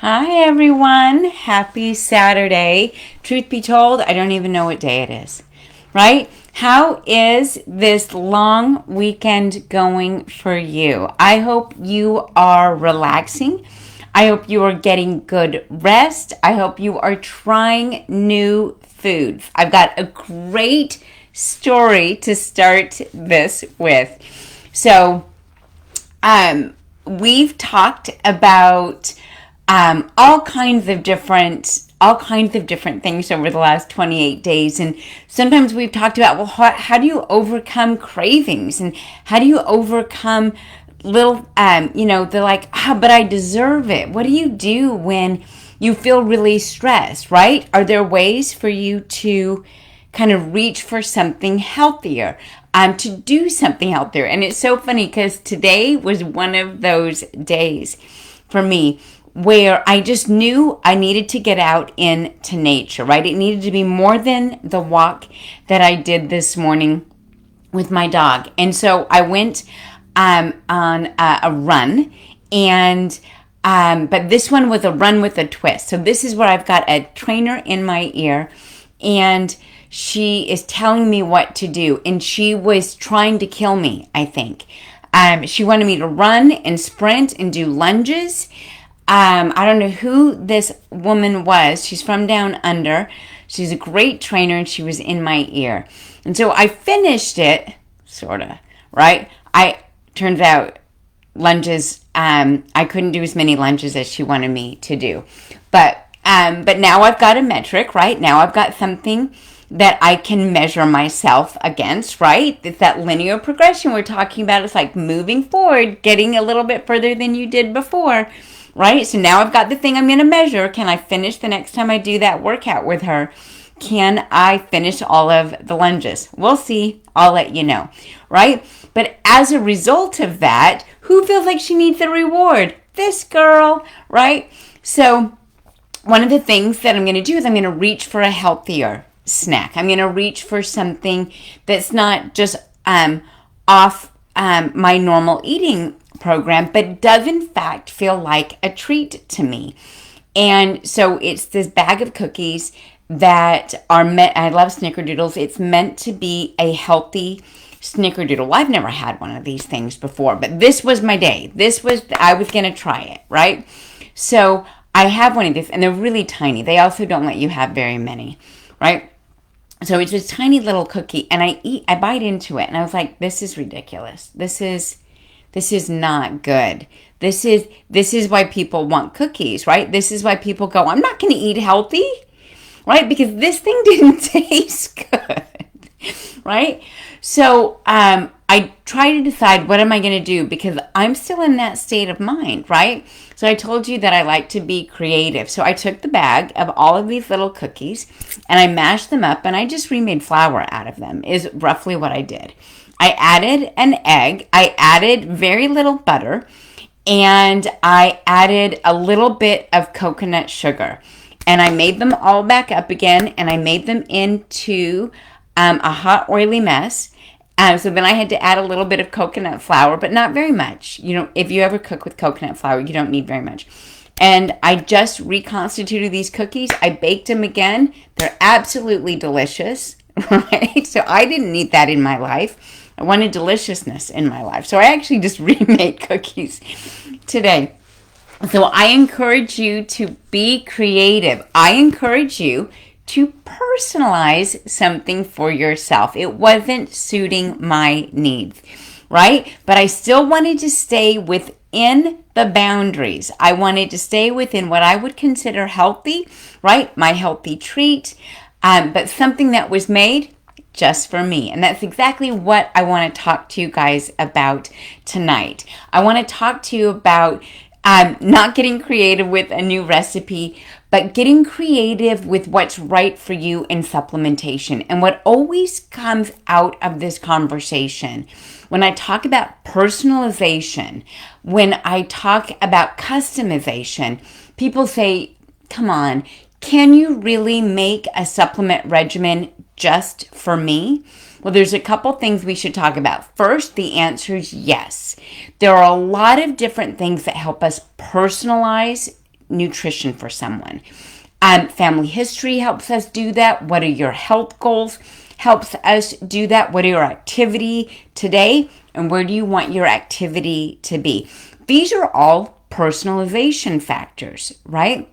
Hi everyone, happy Saturday. Truth be told, I don't even know what day it is, right? How is this long weekend going for you? I hope you are relaxing. I hope you are getting good rest. I hope you are trying new foods. I've got a great story to start this with. So, we've talked about all kinds of different things over the last 28 days, and sometimes we've talked about, well, how do you overcome cravings, and how do you overcome little they're like, but I deserve it. What do you do when you feel really stressed, right? Are there ways for you to kind of reach for something healthier, to do something healthier? And it's so funny because today was one of those days for me where I just knew I needed to get out into nature, right? It needed to be more than the walk that I did this morning with my dog. And so I went on a run, and but this one was a run with a twist. So this is where I've got a trainer in my ear, and she is telling me what to do, and she was trying to kill me, I think. She wanted me to run and sprint and do lunges. I don't know who this woman was. She's from down under. She's a great trainer, and she was in my ear. And so I finished it, sort of, right? Turns out lunges, I couldn't do as many lunges as she wanted me to do. But now I've got a metric, right? Now I've got something that I can measure myself against, right? It's that linear progression we're talking about. It's like moving forward, getting a little bit further than you did before, right? So now I've got the thing I'm going to measure. Can I finish the next time I do that workout with her? Can I finish all of the lunges? We'll see. I'll let you know, right? But as a result of that, who feels like she needs a reward? This girl, right? So one of the things that I'm going to do is I'm going to reach for a healthier snack. I'm going to reach for something that's not just off my normal eating program, but does in fact feel like a treat to me. And so it's this bag of cookies that are I love snickerdoodles. It's meant to be a healthy snickerdoodle. Well, I've never had one of these things before, but this was my day. I was going to try it, right? So I have one of these, and they're really tiny. They also don't let you have very many, right? So it's this tiny little cookie, and I bite into it, and I was like, this is ridiculous. This is not good. This is why people want cookies, right? This is why people go, I'm not going to eat healthy, right? Because this thing didn't taste good, right? So I try to decide, what am I going to do? Because I'm still in that state of mind, right? So I told you that I like to be creative. So I took the bag of all of these little cookies and I mashed them up, and I just remade flour out of them, is roughly what I did. I added an egg. I added very little butter, and I added a little bit of coconut sugar. And I made them all back up again, and I made them into a hot, oily mess. So then I had to add a little bit of coconut flour, but not very much. You know, if you ever cook with coconut flour, you don't need very much. And I just reconstituted these cookies. I baked them again. They're absolutely delicious, right? So I didn't need that in my life. I wanted deliciousness in my life. So I actually just remade cookies today. So I encourage you to be creative. I encourage you to personalize something for yourself. It wasn't suiting my needs, right? But I still wanted to stay within the boundaries. I wanted to stay within what I would consider healthy, right? My healthy treat, but something that was made just for me. And that's exactly what I want to talk to you guys about tonight. I want to talk to you about not getting creative with a new recipe, but getting creative with what's right for you in supplementation. And what always comes out of this conversation, when I talk about personalization, when I talk about customization, people say, come on, can you really make a supplement regimen just for me? Well, there's a couple things we should talk about. First, the answer is yes. There are a lot of different things that help us personalize nutrition for someone. Family history helps us do that. What are your health goals? Helps us do that. What are your activity today? And where do you want your activity to be? These are all personalization factors, right?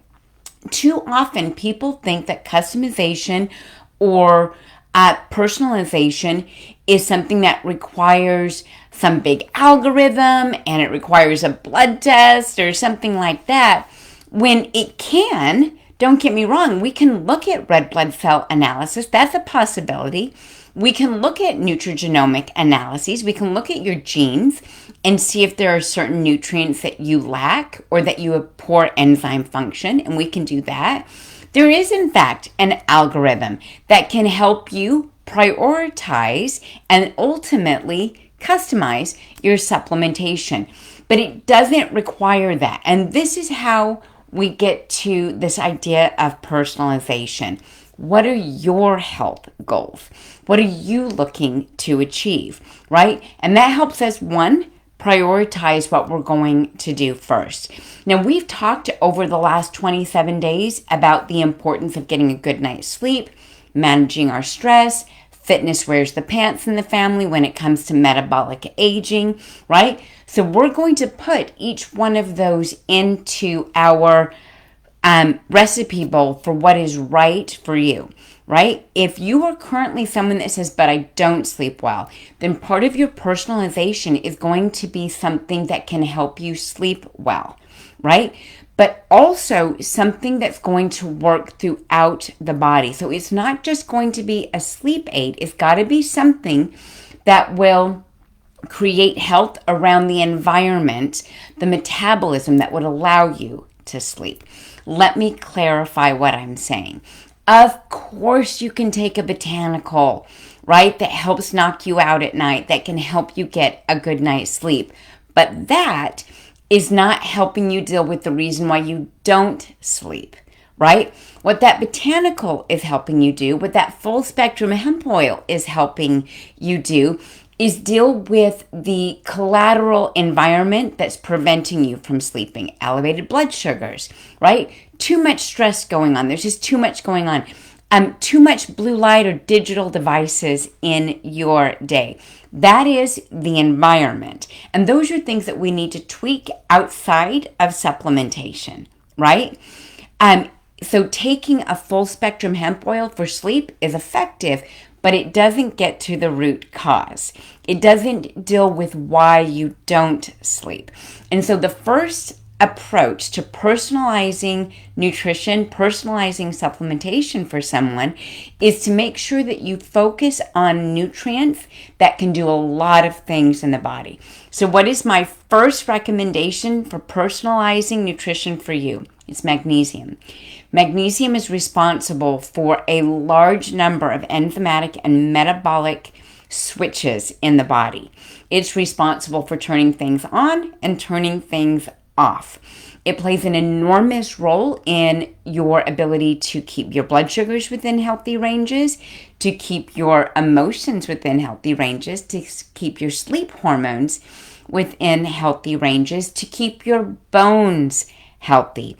Too often people think that customization or personalization is something that requires some big algorithm and it requires a blood test or something like that, when it can. Don't get me wrong, we can look at red blood cell analysis. That's a possibility. We can look at nutrigenomic analyses. We can look at your genes and see if there are certain nutrients that you lack or that you have poor enzyme function, and we can do that. There is, in fact, an algorithm that can help you prioritize and ultimately customize your supplementation, but it doesn't require that. And this is how we get to this idea of personalization. What are your health goals? What are you looking to achieve, right? And that helps us, one, prioritize what we're going to do first. Now, we've talked over the last 27 days about the importance of getting a good night's sleep, managing our stress. Fitness wears the pants in the family when it comes to metabolic aging, right? So we're going to put each one of those into our recipe bowl for what is right for you, right? If you are currently someone that says, but I don't sleep well, then part of your personalization is going to be something that can help you sleep well, right? But also something that's going to work throughout the body. So it's not just going to be a sleep aid. It's got to be something that will create health around the environment, the metabolism that would allow you to sleep. Let me clarify what I'm saying. Of course, you can take a botanical, right, that helps knock you out at night, that can help you get a good night's sleep. But that is not helping you deal with the reason why you don't sleep, right? What that botanical is helping you do, what that full spectrum hemp oil is helping you do, is deal with the collateral environment that's preventing you from sleeping. Elevated blood sugars, right? Too much stress going on. There's just too much going on. Too much blue light or digital devices in your day. That is the environment. And those are things that we need to tweak outside of supplementation, right? So taking a full spectrum hemp oil for sleep is effective, but it doesn't get to the root cause. It doesn't deal with why you don't sleep. And so the first approach to personalizing nutrition, personalizing supplementation for someone is to make sure that you focus on nutrients that can do a lot of things in the body. So what is my first recommendation for personalizing nutrition for you? It's magnesium. Magnesium is responsible for a large number of enzymatic and metabolic switches in the body. It's responsible for turning things on and turning things off. It plays an enormous role in your ability to keep your blood sugars within healthy ranges, to keep your emotions within healthy ranges, to keep your sleep hormones within healthy ranges, to keep your bones healthy.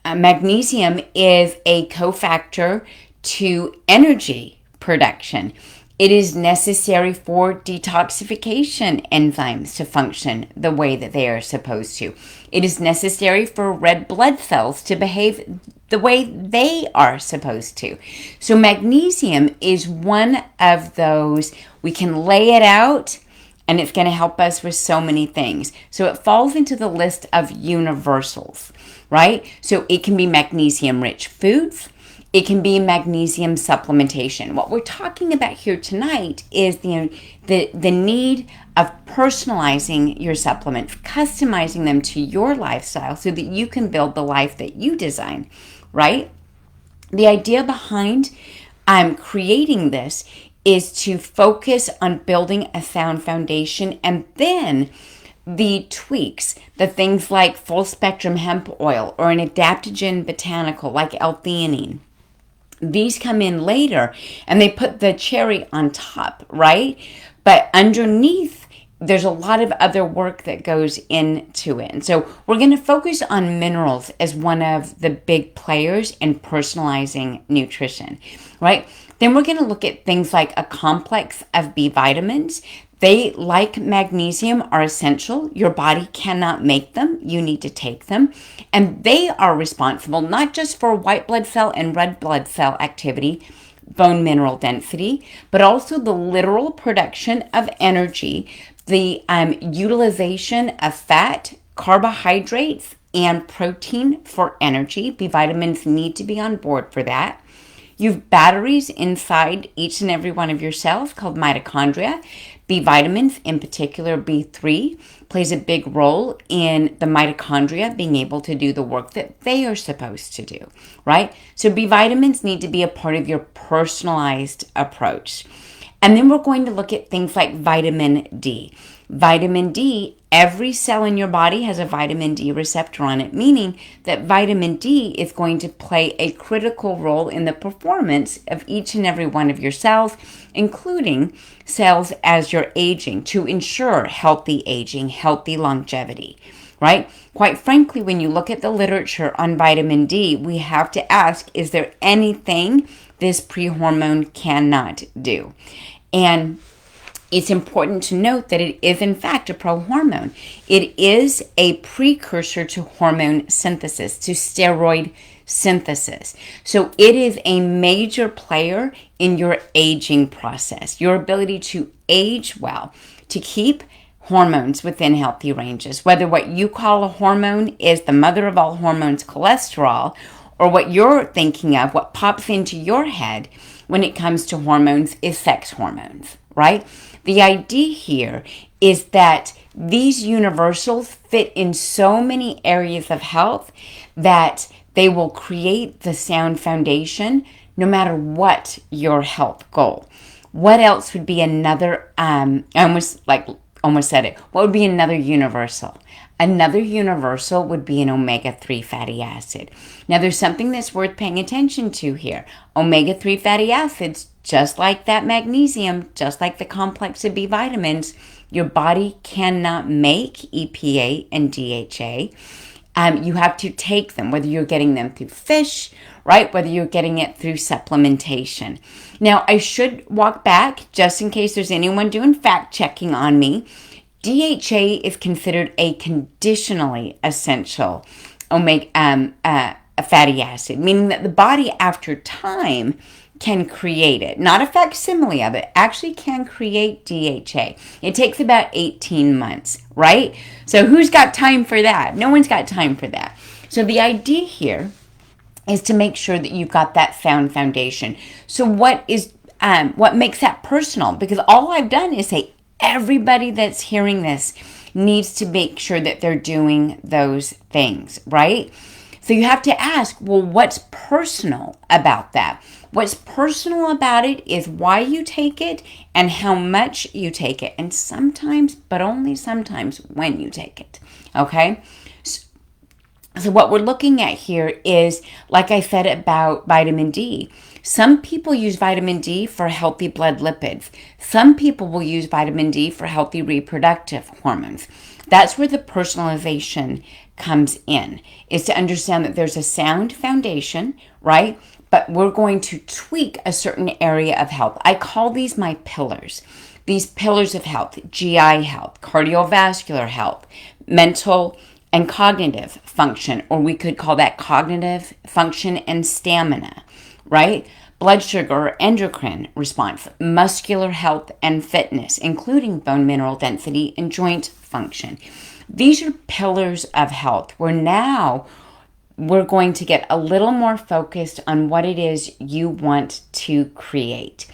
Magnesium is a cofactor to energy production. It is necessary for detoxification enzymes to function the way that they are supposed to. It is necessary for red blood cells to behave the way they are supposed to. So magnesium is one of those. We can lay it out and it's going to help us with so many things. So it falls into the list of universals, right? So it can be magnesium-rich foods. It can be magnesium supplementation. What we're talking about here tonight is the need of personalizing your supplements, customizing them to your lifestyle so that you can build the life that you design, right? The idea behind creating this is to focus on building a sound foundation, and then the tweaks, the things like full spectrum hemp oil or an adaptogen botanical like L-theanine. These come in later and they put the cherry on top, right? But underneath there's a lot of other work that goes into it. And so we're going to focus on minerals as one of the big players in personalizing nutrition, right? Then we're going to look at things like a complex of B vitamins. They, like magnesium, are essential. Your body cannot make them. You need to take them. And they are responsible not just for white blood cell and red blood cell activity, bone mineral density, but also the literal production of energy, the utilization of fat, carbohydrates, and protein for energy. B vitamins need to be on board for that. You have batteries inside each and every one of your cells called mitochondria. B vitamins, in particular B3, plays a big role in the mitochondria being able to do the work that they are supposed to do, right? So B vitamins need to be a part of your personalized approach. And then we're going to look at things like vitamin D. Vitamin D, every cell in your body has a vitamin D receptor on it, meaning that vitamin D is going to play a critical role in the performance of each and every one of your cells, including cells as you're aging, to ensure healthy aging, healthy longevity, right? Quite frankly, when you look at the literature on vitamin D, we have to ask, is there anything this pre-hormone cannot do? And it's important to note that it is, in fact, a prohormone. It is a precursor to hormone synthesis, to steroid synthesis. So it is a major player in your aging process, your ability to age well, to keep hormones within healthy ranges. Whether what you call a hormone is the mother of all hormones, cholesterol, or what you're thinking of, what pops into your head when it comes to hormones is sex hormones, right? The idea here is that these universals fit in so many areas of health that they will create the sound foundation no matter what your health goal. What else would be another, I almost said it. What would be another universal? Another universal would be an omega-3 fatty acid. Now, there's something that's worth paying attention to here. Omega-3 fatty acids, just like that magnesium, just like the complex of B vitamins, your body cannot make EPA and DHA. You have to take them, whether you're getting them through fish, right? Whether you're getting it through supplementation. Now, I should walk back just in case there's anyone doing fact checking on me. DHA is considered a conditionally essential fatty acid, meaning that the body after time can create it. Not a facsimile of it, actually can create DHA. It takes about 18 months, right? So who's got time for that? No one's got time for that. So the idea here is to make sure that you've got that sound foundation. So what makes that personal? Because all I've done is say everybody that's hearing this needs to make sure that they're doing those things, right? So you have to ask, well, what's personal about that? What's personal about it is why you take it and how much you take it. And sometimes, but only sometimes, when you take it, okay? So what we're looking at here is, like I said about vitamin D, some people use vitamin D for healthy blood lipids. Some people will use vitamin D for healthy reproductive hormones. That's where the personalization comes in, is to understand that there's a sound foundation, right? But we're going to tweak a certain area of health. I call these my pillars. These pillars of health: GI health, cardiovascular health, mental and cognitive function, or we could call that cognitive function and stamina, right? Blood sugar or endocrine response, muscular health and fitness, including bone mineral density and joint function. These are pillars of health, where now we're going to get a little more focused on what it is you want to create.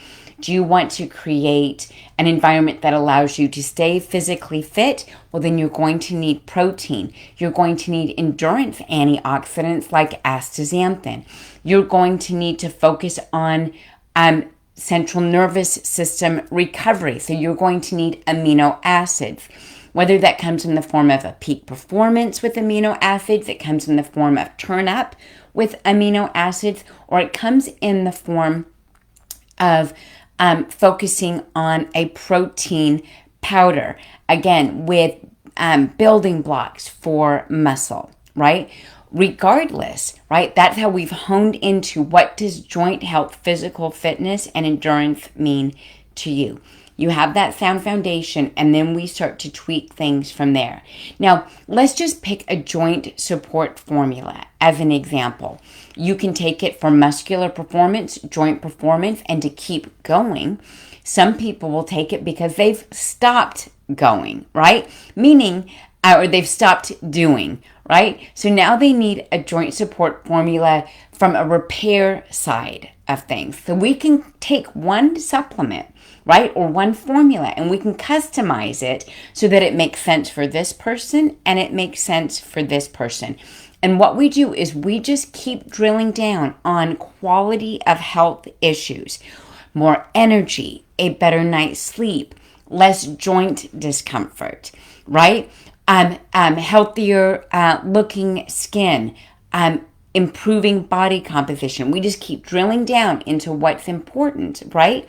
Do you want to create an environment that allows you to stay physically fit? Well, then you're going to need protein. You're going to need endurance antioxidants like astaxanthin. You're going to need to focus on central nervous system recovery. So you're going to need amino acids. Whether that comes in the form of a peak performance with amino acids, it comes in the form of turn up with amino acids, or it comes in the form of focusing on a protein powder, again, with building blocks for muscle, right? Regardless, right? That's how we've honed into what does joint health, physical fitness, and endurance mean to you. You have that sound foundation, and then we start to tweak things from there. Now, let's just pick a joint support formula as an example. You can take it for muscular performance, joint performance, and to keep going. Some people will take it because they've stopped going, right? Meaning, or they've stopped doing, right? So now they need a joint support formula from a repair side of things. So we can take one supplement, right, or one formula, and we can customize it so that it makes sense for this person and it makes sense for this person. And what we do is we just keep drilling down on quality of health issues, more energy, a better night's sleep, less joint discomfort, right? Healthier looking skin, improving body composition. We just keep drilling down into what's important, right?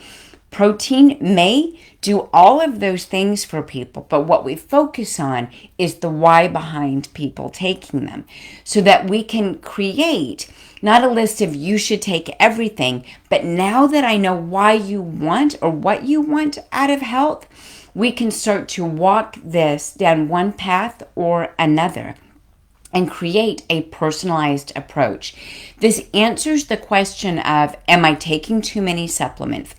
Protein may do all of those things for people, but what we focus on is the why behind people taking them, so that we can create not a list of you should take everything, but now that I know why you want or what you want out of health, we can start to walk this down one path or another and create a personalized approach. This answers the question of, am I taking too many supplements?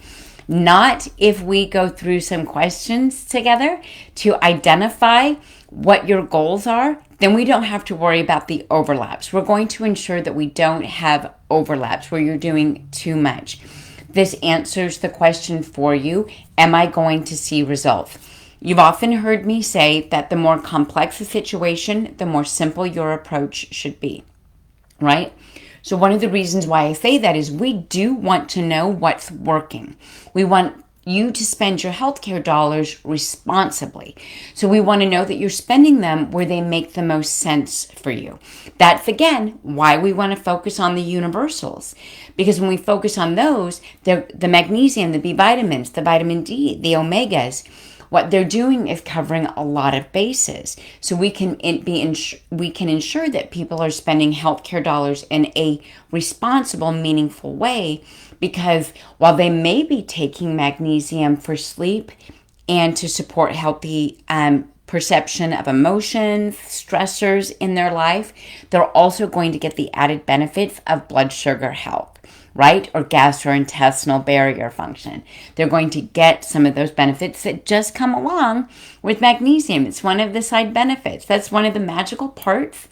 Not if we go through some questions together to identify what your goals are, then we don't have to worry about the overlaps. We're going to ensure that we don't have overlaps where you're doing too much. This answers the question for you, am I going to see results? You've often heard me say that the more complex the situation, the more simple your approach should be, right? So one of the reasons why I say that is we do want to know what's working. We want you to spend your healthcare dollars responsibly. So we want to know that you're spending them where they make the most sense for you. That's, again, why we want to focus on the universals. Because when we focus on those, the magnesium, the B vitamins, the vitamin D, the omegas, what they're doing is covering a lot of bases. So we can ensure that people are spending healthcare dollars in a responsible, meaningful way, because while they may be taking magnesium for sleep and to support healthy perception of emotions, stressors in their life, they're also going to get the added benefits of blood sugar health, right? Or gastrointestinal barrier function. They're going to get some of those benefits that just come along with magnesium. It's one of the side benefits. That's one of the magical parts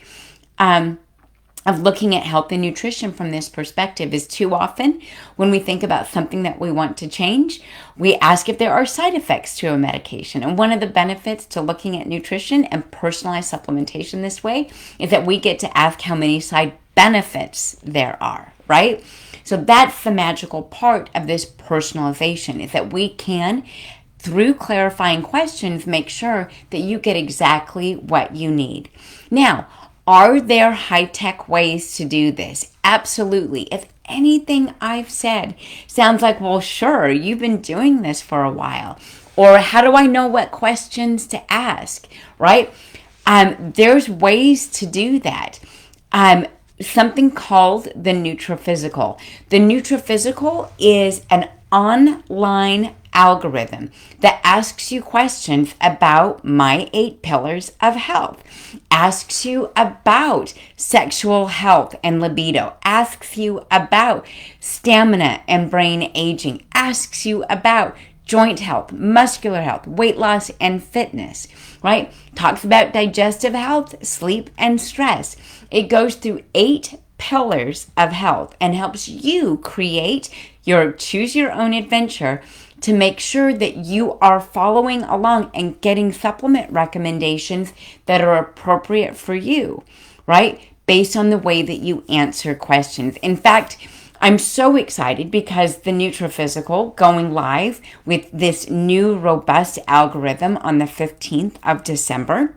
of looking at health and nutrition from this perspective. Is too often when we think about something that we want to change, we ask if there are side effects to a medication. And one of the benefits to looking at nutrition and personalized supplementation this way is that we get to ask how many side benefits there are, right? So that's the magical part of this personalization, is that we can, through clarifying questions, make sure that you get exactly what you need. Now, are there high-tech ways to do this? Absolutely. If anything I've said sounds like, well, sure, you've been doing this for a while, or how do I know what questions to ask, right? There's ways to do that. Something called the nutraphysical. The nutraphysical is an online algorithm that asks you questions about my 8 pillars of health, asks you about sexual health and libido, asks you about stamina and brain aging, asks you about joint health, muscular health, weight loss, and fitness, right? Talks about digestive health, sleep, and stress. It goes through 8 pillars of health and helps you create your choose your own adventure to make sure that you are following along and getting supplement recommendations that are appropriate for you, right? Based on the way that you answer questions. In fact, I'm so excited because the nutraphysical going live with this new robust algorithm on the 15th of December,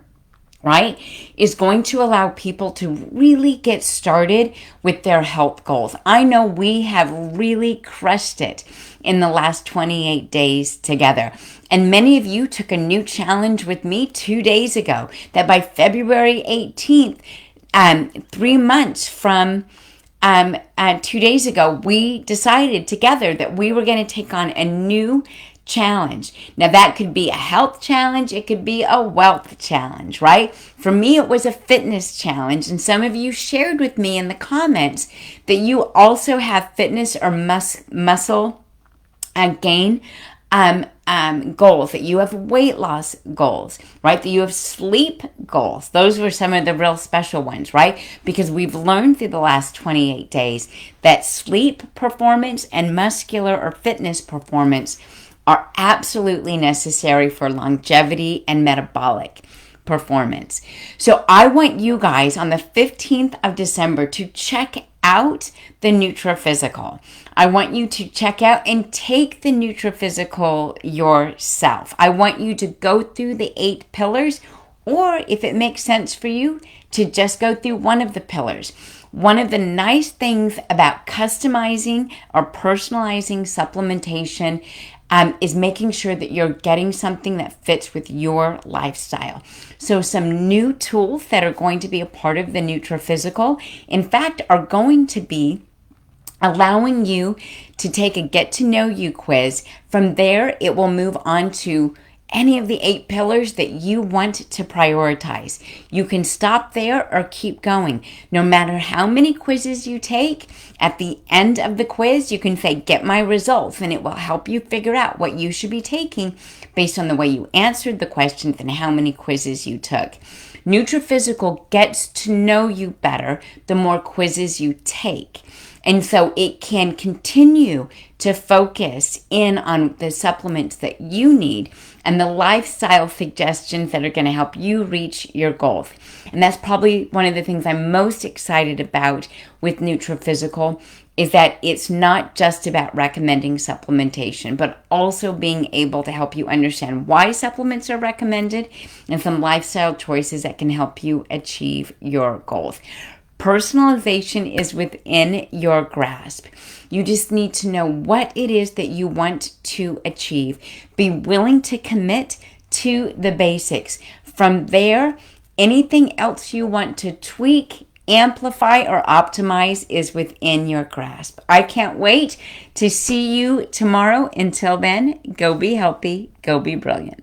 right, is going to allow people to really get started with their health goals. I know we have really crushed it in the last 28 days together. And many of you took a new challenge with me 2 days ago, that by February 18th, 3 months from 2 days ago, we decided together that we were going to take on a new challenge. Now, that could be a health challenge. It could be a wealth challenge, right? For me, it was a fitness challenge. And some of you shared with me in the comments that you also have fitness or muscle gain goals, that you have weight loss goals, right? That you have sleep goals. Those were some of the real special ones, right? Because we've learned through the last 28 days that sleep performance and muscular or fitness performance are absolutely necessary for longevity and metabolic performance. So I want you guys on the 15th of December to check out the nutraPhysical. I want you to check out and take the nutraPhysical yourself. I want you to go through the 8 pillars, or if it makes sense for you, to just go through one of the pillars. One of the nice things about customizing or personalizing supplementation is making sure that you're getting something that fits with your lifestyle. So some new tools that are going to be a part of the nutraPhysical, in fact, are going to be allowing you to take a get to know you quiz. From there, it will move on to any of the 8 pillars that you want to prioritize. You can stop there or keep going. No matter how many quizzes you take, at the end of the quiz, you can say, get my results, and it will help you figure out what you should be taking based on the way you answered the questions and how many quizzes you took. nutraPhysical gets to know you better the more quizzes you take. And so it can continue to focus in on the supplements that you need and the lifestyle suggestions that are going to help you reach your goals. And that's probably one of the things I'm most excited about with nutraPhysical, is that it's not just about recommending supplementation, but also being able to help you understand why supplements are recommended and some lifestyle choices that can help you achieve your goals. Personalization is within your grasp. You just need to know what it is that you want to achieve. Be willing to commit to the basics. From there, anything else you want to tweak, amplify, or optimize is within your grasp. I can't wait to see you tomorrow. Until then, go be healthy, go be brilliant.